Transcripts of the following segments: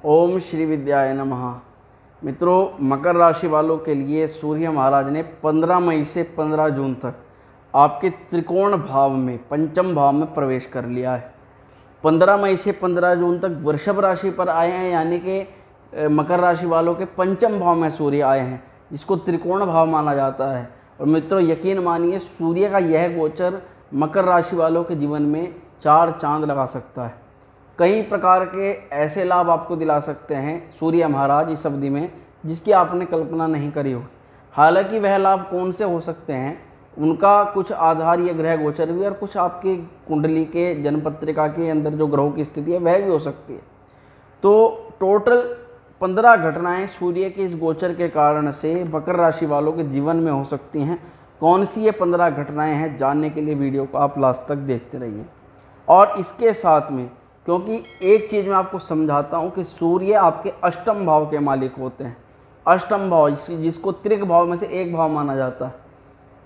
ओम श्री विद्याय नमः। मित्रों, मकर राशि वालों के लिए सूर्य महाराज ने 15 मई से 15 जून तक आपके त्रिकोण भाव में, पंचम भाव में प्रवेश कर लिया है। 15 मई से 15 जून तक वृषभ राशि पर आए हैं, यानी कि मकर राशि वालों के पंचम भाव में सूर्य आए हैं, जिसको त्रिकोण भाव माना जाता है। और मित्रों, यकीन मानिए, सूर्य का यह गोचर मकर राशि वालों के जीवन में 4 चांद लगा सकता है। कई प्रकार के ऐसे लाभ आपको दिला सकते हैं सूर्य महाराज इस अवधि में, जिसकी आपने कल्पना नहीं करी होगी। हालांकि वह लाभ कौन से हो सकते हैं, उनका कुछ आधार ये ग्रह गोचर भी और कुछ आपकी कुंडली के जन्मपत्रिका के अंदर जो ग्रहों की स्थिति है वह भी हो सकती है। तो टोटल 15 घटनाएं सूर्य के इस गोचर के कारण से मकर राशि वालों के जीवन में हो सकती हैं। कौन सी ये 15 घटनाएं हैं, जानने के लिए वीडियो को आप लास्ट तक देखते रहिए। और इसके साथ में, क्योंकि एक चीज़ मैं आपको समझाता हूँ कि सूर्य आपके अष्टम भाव के मालिक होते हैं। अष्टम भाव जिसको त्रिक भाव में से एक भाव माना जाता है।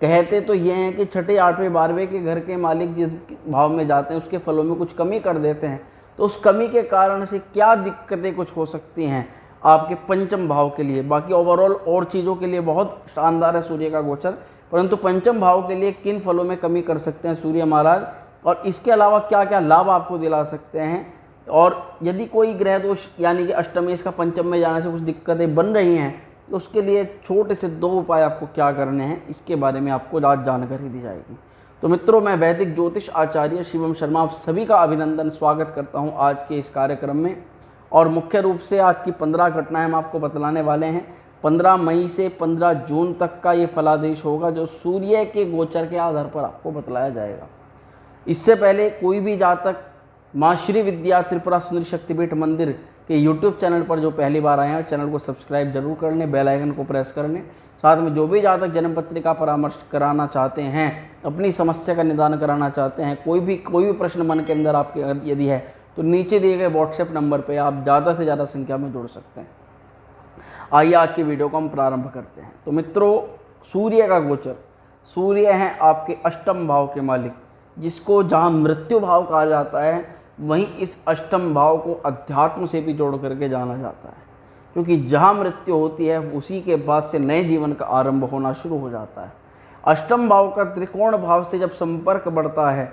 कहते तो ये हैं कि छठे, 8वें, 12वें के घर के मालिक जिस भाव में जाते हैं उसके फलों में कुछ कमी कर देते हैं। तो उस कमी के कारण से क्या दिक्कतें कुछ हो सकती हैं आपके पंचम भाव के लिए। बाकी ओवरऑल और चीज़ों के लिए बहुत शानदार है सूर्य का गोचर, परंतु पंचम भाव के लिए किन फलों में कमी कर सकते हैं सूर्य महाराज, और इसके अलावा क्या क्या लाभ आपको दिला सकते हैं। और यदि कोई ग्रह दोष यानी कि अष्टमी इसका पंचम में जाने से कुछ दिक्कतें बन रही हैं, तो उसके लिए छोटे से 2 उपाय आपको क्या करने हैं, इसके बारे में आपको आज जानकारी दी जाएगी। तो मित्रों, मैं वैदिक ज्योतिष आचार्य शिवम शर्मा आप सभी का अभिनंदन, स्वागत करता हूं आज के इस कार्यक्रम में। और मुख्य रूप से आज की 15 घटनाएं हम आपको बतलाने वाले हैं। 15 मई से 15 जून तक का ये फलादेश होगा, जो सूर्य के गोचर के आधार पर आपको बतलाया जाएगा। इससे पहले कोई भी जातक माँ श्री विद्या त्रिपुरा सुंदरी शक्तिपीठ मंदिर के यूट्यूब चैनल पर जो पहली बार आए हैं, चैनल को सब्सक्राइब जरूर कर लें, बेल आइकन को प्रेस कर लें। साथ में जो भी जातक जन्म पत्रिका परामर्श कराना चाहते हैं, अपनी समस्या का निदान कराना चाहते हैं, कोई भी प्रश्न मन के अंदर आपके यदि है, तो नीचे दिए गए व्हाट्सएप नंबर पर आप ज़्यादा से ज़्यादा संख्या में जुड़ सकते हैं। आइए आज की वीडियो को हम प्रारंभ करते हैं। तो मित्रों, सूर्य का गोचर, सूर्य हैं आपके अष्टम भाव के मालिक, जिसको जहाँ मृत्यु भाव कहा जाता है, वहीं इस अष्टम भाव को अध्यात्म से भी जोड़ करके जाना जाता है। क्योंकि जहाँ मृत्यु होती है उसी के बाद से नए जीवन का आरंभ होना शुरू हो जाता है। अष्टम भाव का त्रिकोण भाव से जब संपर्क बढ़ता है,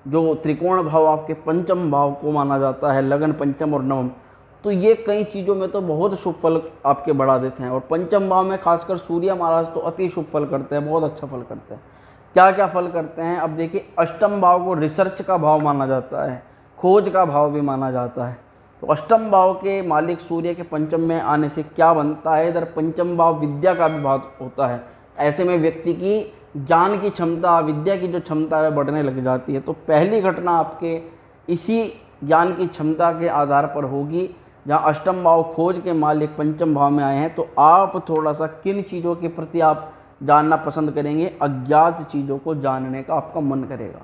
जो त्रिकोण भाव आपके पंचम भाव को माना जाता है, लगन, पंचम और नवम, तो ये कई चीज़ों में तो बहुत शुभ फल आपके बढ़ा देते हैं। और पंचम भाव में खासकर सूर्य महाराज तो अति शुभ फल करते हैं, बहुत अच्छा फल करते हैं। क्या क्या फल करते हैं, अब देखिए। अष्टम भाव को रिसर्च का भाव माना जाता है, खोज का भाव भी माना जाता है। तो अष्टम भाव के मालिक सूर्य के पंचम में आने से क्या बनता है, इधर पंचम भाव विद्या का भी भाव होता है। ऐसे में व्यक्ति की ज्ञान की क्षमता, विद्या की जो क्षमता है बढ़ने लग जाती है। तो पहली घटना आपके इसी ज्ञान की क्षमता के आधार पर होगी। जहाँ अष्टम भाव खोज के मालिक पंचम भाव में आए हैं, तो आप थोड़ा सा किन चीज़ों के प्रति आप जानना पसंद करेंगे, अज्ञात चीज़ों को जानने का आपका मन करेगा।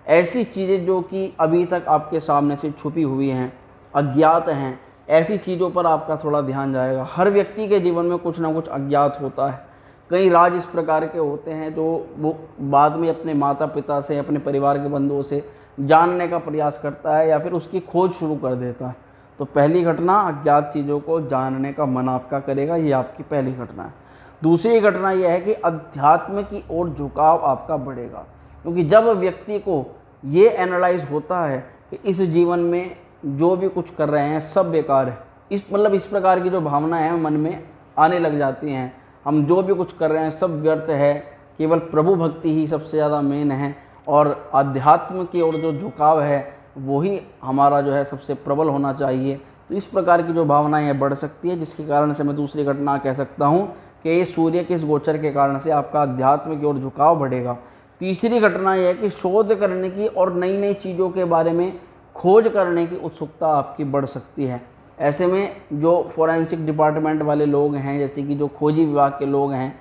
ऐसी चीज़ें जो कि अभी तक आपके सामने से छुपी हुई हैं, अज्ञात हैं, ऐसी चीज़ों पर आपका थोड़ा ध्यान जाएगा। हर व्यक्ति के जीवन में कुछ ना कुछ अज्ञात होता है। कई राज इस प्रकार के होते हैं जो वो बाद में अपने माता पिता से, अपने परिवार के बंधुओं से जानने का प्रयास करता है या फिर उसकी खोज शुरू कर देता है। तो पहली घटना, अज्ञात चीज़ों को जानने का मन आपका करेगा, ये आपकी पहली घटना है। दूसरी घटना यह है कि अध्यात्म की ओर झुकाव आपका बढ़ेगा। क्योंकि जब व्यक्ति को ये एनालाइज होता है कि इस जीवन में जो भी कुछ कर रहे हैं सब बेकार है, इस प्रकार की जो भावनाएं हैं मन में आने लग जाती हैं, हम जो भी कुछ कर रहे हैं सब व्यर्थ है, केवल प्रभु भक्ति ही सबसे ज़्यादा मेन है, और अध्यात्म की ओर जो झुकाव है वही हमारा जो है सबसे प्रबल होना चाहिए। तो इस प्रकार की जो भावनाएं बढ़ सकती है, जिसके कारण से मैं दूसरी घटना कह सकता हूँ कि सूर्य के इस गोचर के कारण से आपका अध्यात्म की ओर झुकाव बढ़ेगा। तीसरी घटना यह है कि शोध करने की और नई नई चीज़ों के बारे में खोज करने की उत्सुकता आपकी बढ़ सकती है। ऐसे में जो फोरेंसिक डिपार्टमेंट वाले लोग हैं, जैसे कि जो खोजी विभाग के लोग हैं,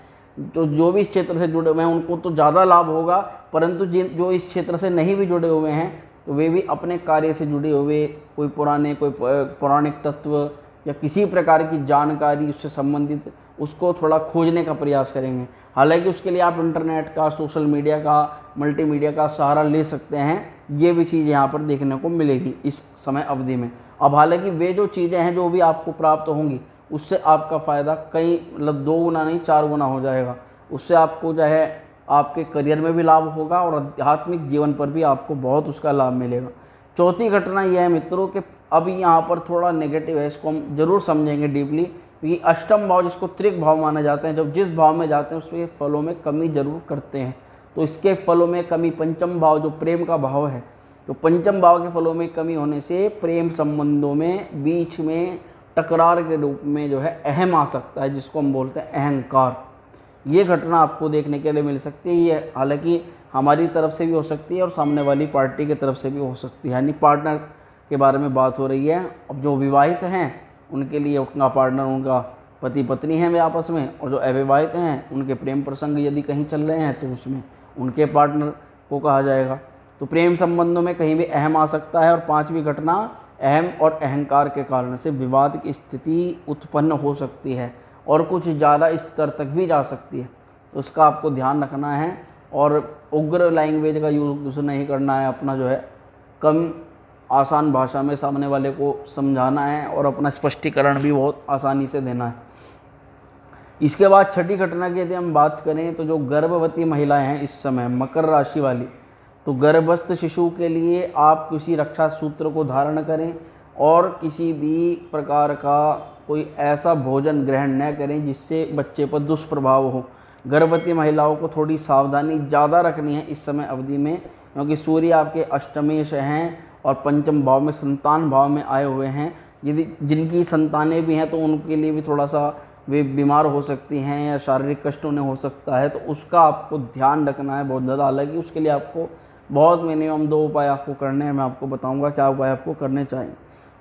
तो जो भी इस क्षेत्र से जुड़े हुए हैं उनको तो ज़्यादा लाभ होगा, परंतु जो इस क्षेत्र से नहीं भी जुड़े हुए हैं, तो वे भी अपने कार्य से जुड़े हुए कोई पौराणिक तत्व या किसी प्रकार की जानकारी उससे संबंधित उसको थोड़ा खोजने का प्रयास करेंगे। हालांकि उसके लिए आप इंटरनेट का, सोशल मीडिया का, मल्टीमीडिया का सहारा ले सकते हैं। ये भी चीज़ यहाँ पर देखने को मिलेगी इस समय अवधि में। अब हालांकि वे जो चीज़ें हैं जो भी आपको प्राप्त होंगी उससे आपका फ़ायदा कई मतलब 2 गुना नहीं 4 गुना हो जाएगा। उससे आपको जो है आपके करियर में भी लाभ होगा और आध्यात्मिक जीवन पर भी आपको बहुत उसका लाभ मिलेगा। चौथी घटना यह है मित्रों कि अब यहाँ पर थोड़ा नेगेटिव है, इसको हम जरूर समझेंगे डीपली, क्योंकि अष्टम भाव जिसको त्रिक भाव माना जाता है, जब जिस भाव में जाते हैं उसके फलों में कमी जरूर करते हैं। तो इसके फलों में कमी पंचम भाव जो प्रेम का भाव है, तो पंचम भाव के फलों में कमी होने से प्रेम संबंधों में बीच में टकरार के रूप में जो है अहम आ सकता है, जिसको हम बोलते हैं अहंकार। ये घटना आपको देखने के लिए मिल सकती है। ये हालांकि हमारी तरफ से भी हो सकती है और सामने वाली पार्टी की तरफ से भी हो सकती है, यानी पार्टनर के बारे में बात हो रही है। अब जो विवाहित हैं उनके लिए उनका पार्टनर उनका पति पत्नी है वे आपस में, और जो अविवाहित हैं उनके प्रेम प्रसंग यदि कहीं चल रहे हैं तो उसमें उनके पार्टनर को कहा जाएगा। तो प्रेम संबंधों में कहीं भी अहम आ सकता है। और पांचवी घटना, अहम और अहंकार के कारण से विवाद की स्थिति उत्पन्न हो सकती है और कुछ ज़्यादा स्तर तक भी जा सकती है, तो उसका आपको ध्यान रखना है। और उग्र लैंग्वेज का यूज़ नहीं करना है, अपना जो है कम आसान भाषा में सामने वाले को समझाना है और अपना स्पष्टीकरण भी बहुत आसानी से देना है। इसके बाद छठी घटना की यदि हम बात करें तो जो गर्भवती महिलाएं हैं इस समय मकर राशि वाली, तो गर्भस्थ शिशु के लिए आप किसी रक्षा सूत्र को धारण करें और किसी भी प्रकार का कोई ऐसा भोजन ग्रहण न करें जिससे बच्चे पर दुष्प्रभाव हो। गर्भवती महिलाओं को थोड़ी सावधानी ज़्यादा रखनी है इस समय अवधि में, क्योंकि सूर्य आपके अष्टमेश हैं और पंचम भाव में संतान भाव में आए हुए हैं। यदि जिनकी संतानें भी हैं तो उनके लिए भी थोड़ा सा वे बीमार हो सकती हैं या शारीरिक कष्ट उन्हें हो सकता है, तो उसका आपको ध्यान रखना है बहुत ज़्यादा। हालांकि उसके लिए आपको बहुत मिनिमम 2 उपाय आपको करने हैं, मैं आपको बताऊंगा क्या उपाय आपको करने चाहिए।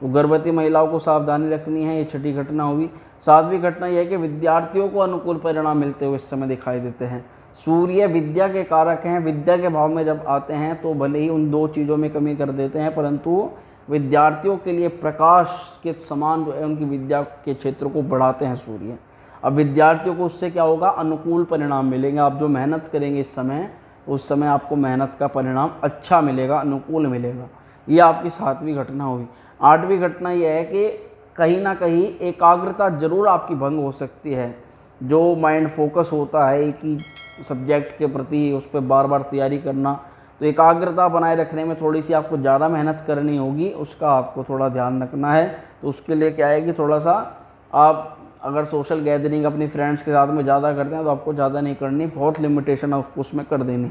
तो गर्भवती महिलाओं को सावधानी रखनी है, ये छठी घटना हुई। सातवीं घटना यह है कि विद्यार्थियों को अनुकूल परिणाम मिलते हुए इस समय दिखाई देते हैं। सूर्य विद्या के कारक हैं, विद्या के भाव में जब आते हैं तो भले ही उन 2 चीज़ों में कमी कर देते हैं, परंतु विद्यार्थियों के लिए प्रकाश के समान जो है उनकी विद्या के क्षेत्र को बढ़ाते हैं सूर्य। अब विद्यार्थियों को उससे क्या होगा, अनुकूल परिणाम मिलेंगे। आप जो मेहनत करेंगे इस समय, उस समय आपको मेहनत का परिणाम अच्छा मिलेगा, अनुकूल मिलेगा। ये आपकी सातवीं घटना हुई। आठवीं घटना यह है कि कहीं ना कहीं एकाग्रता जरूर आपकी भंग हो सकती है। जो माइंड फोकस होता है एक ही सब्जेक्ट के प्रति, उस पर बार बार तैयारी करना, तो एकाग्रता बनाए रखने में थोड़ी सी आपको ज़्यादा मेहनत करनी होगी, उसका आपको थोड़ा ध्यान रखना है। तो उसके लिए क्या है कि थोड़ा सा आप अगर सोशल गैदरिंग अपनी फ्रेंड्स के साथ में ज़्यादा करते हैं तो आपको ज़्यादा नहीं करनी, बहुत लिमिटेशन आपको उसमें कर देनी।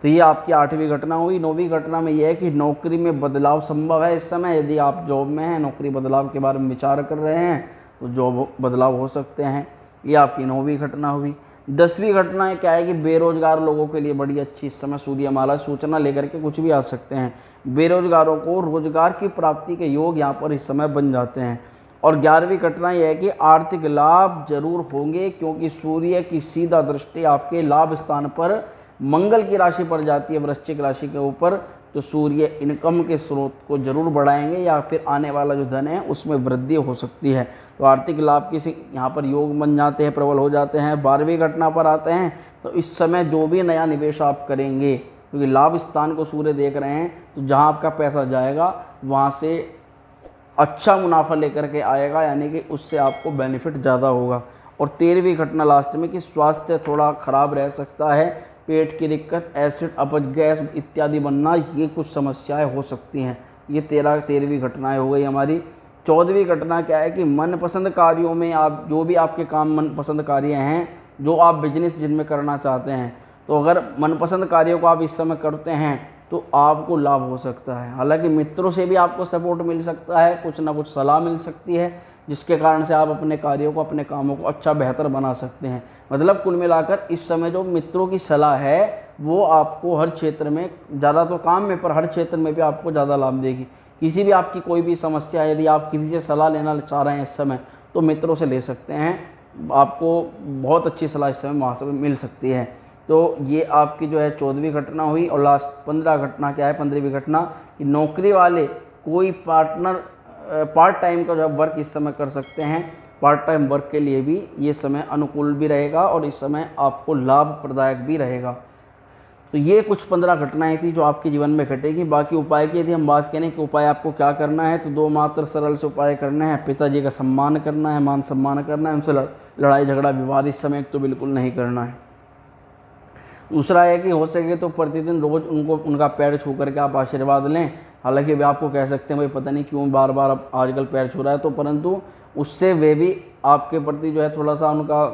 तो ये आपकी आठवीं घटना हुई। नौवीं घटना में यह है कि नौकरी में बदलाव संभव है इस समय। यदि आप जॉब में हैं, नौकरी बदलाव के बारे में विचार कर रहे हैं तो जॉब बदलाव हो सकते हैं। ये आपकी नौवीं घटना हुई। 10वीं घटना क्या है कि बेरोजगार लोगों के लिए बड़ी अच्छी इस समय सूर्यमाला सूचना लेकर के कुछ भी आ सकते हैं। बेरोजगारों को रोजगार की प्राप्ति के योग यहाँ पर इस समय बन जाते हैं। और 11वीं घटना यह है कि आर्थिक लाभ जरूर होंगे, क्योंकि सूर्य की सीधा दृष्टि आपके लाभ स्थान पर मंगल की राशि पर जाती है, वृश्चिक राशि के ऊपर। तो सूर्य इनकम के स्रोत को जरूर बढ़ाएंगे या फिर आने वाला जो धन है उसमें वृद्धि हो सकती है। तो आर्थिक लाभ के यहाँ पर योग बन जाते हैं, प्रबल हो जाते हैं। 12वीं घटना पर आते हैं तो इस समय जो भी नया निवेश आप करेंगे, क्योंकि लाभ स्थान को सूर्य देख रहे हैं, तो जहाँ आपका पैसा जाएगा वहाँ से अच्छा मुनाफा लेकर के आएगा, यानी कि उससे आपको बेनिफिट ज़्यादा होगा। और 13वीं घटना लास्ट में कि स्वास्थ्य थोड़ा खराब रह सकता है, पेट की दिक्कत, एसिड, अपच, गैस इत्यादि बनना, ये कुछ समस्याएं हो सकती हैं। ये 13वीं घटनाएं हो गई हमारी। 14वीं घटना क्या है कि मनपसंद कार्यों में आप जो भी आपके काम मनपसंद कार्य हैं, जो आप बिजनेस जिनमें करना चाहते हैं, तो अगर मनपसंद कार्यों को आप इस समय करते हैं तो आपको लाभ हो सकता है। हालांकि मित्रों से भी आपको सपोर्ट मिल सकता है, कुछ ना कुछ सलाह मिल सकती है, जिसके कारण से आप अपने कार्यों को, अपने कामों को अच्छा बेहतर बना सकते हैं। मतलब कुल मिलाकर इस समय जो मित्रों की सलाह है वो आपको हर क्षेत्र में, ज़्यादा तो काम में, पर हर क्षेत्र में भी आपको ज़्यादा लाभ देगी। किसी भी आपकी कोई भी समस्या, यदि आप किसी से सलाह लेना चाह रहे हैं इस समय, तो मित्रों से ले सकते हैं, आपको बहुत अच्छी सलाह इस समय वहाँ से मिल सकती है। तो ये आपकी जो है 14वीं घटना हुई। और लास्ट 15 घटना क्या है, 15वीं घटना कि नौकरी वाले कोई पार्ट टाइम का जो वर्क इस समय कर सकते हैं। पार्ट टाइम वर्क के लिए भी ये समय अनुकूल भी रहेगा और इस समय आपको लाभ प्रदायक भी रहेगा। तो ये कुछ 15 घटनाएं थी जो आपके जीवन में घटेगी। बाकी उपाय की यदि हम बात करें कि उपाय आपको क्या करना है, तो 2 मात्र सरल से उपाय करने हैं। पिताजी का सम्मान करना है, मान सम्मान करना है, उनसे लड़ाई झगड़ा विवाद इस समय तो बिल्कुल नहीं करना है। दूसरा है कि हो सके तो प्रतिदिन रोज़ उनका पैर छू करके आप आशीर्वाद लें। हालांकि वे आपको कह सकते हैं भाई पता नहीं क्यों बार बार अब आजकल पैर छू रहा है, तो परंतु उससे वे भी आपके प्रति जो है थोड़ा सा उनका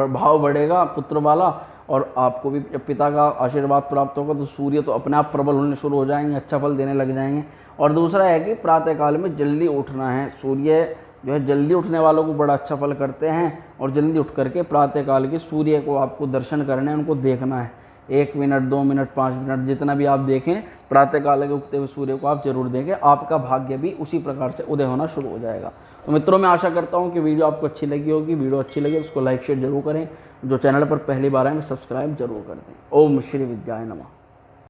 भाव बढ़ेगा पुत्र वाला, और आपको भी जब पिता का आशीर्वाद प्राप्त होगा तो सूर्य तो अपने आप प्रबल होने शुरू हो जाएंगे, अच्छा फल देने लग जाएंगे। और दूसरा है कि प्रातःकाल में जल्दी उठना है। सूर्य जो है जल्दी उठने वालों को बड़ा अच्छा फल करते हैं, और जल्दी उठ करके प्रातःकाल के सूर्य को आपको दर्शन करने हैं, उनको देखना है। 1 मिनट 2 मिनट 5 मिनट जितना भी आप देखें, प्रातःकाल के उगते हुए सूर्य को आप जरूर देखें, आपका भाग्य भी उसी प्रकार से उदय होना शुरू हो जाएगा। तो मित्रों, मैं आशा करता हूँ कि वीडियो आपको अच्छी लगी होगी। वीडियो अच्छी लगी उसको लाइक शेयर जरूर करें। जो चैनल पर पहली बार आए सब्सक्राइब जरूर कर दें। ओम श्री विद्याय नमः।